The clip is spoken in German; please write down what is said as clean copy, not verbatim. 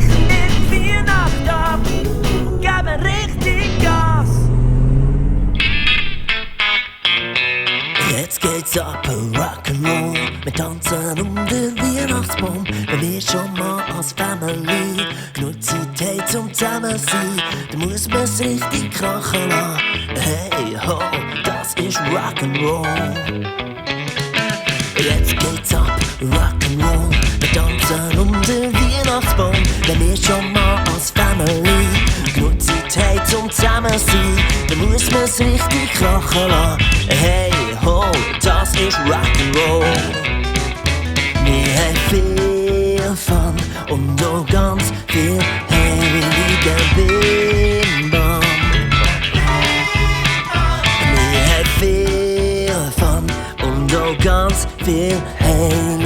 sicher nicht die Weihnacht ab und geben richtig Gas. Jetzt geht's ab, Rock'n'Roll. Wir tanzen um den Weihnachtsbaum. Wenn wir schon mal als Family genug Zeit haben zum Zusammensein, dann muss man's richtig krachen lassen. Hey ho, das ist Rock'n'Roll. Jetzt geht's ab, Rock'n'Roll. Wir tanzen um den Weihnachtsbaum. Wenn wir schon mal als Family genug Zeit haben zum Zusammensein, dann muss man's richtig krachen lassen. Hey ho, das ist Rock'n'Roll. Wir haben viel Fun und auch ganz viel heiligen Bim-Bam. Wir haben viel Fun und auch ganz viel heiligen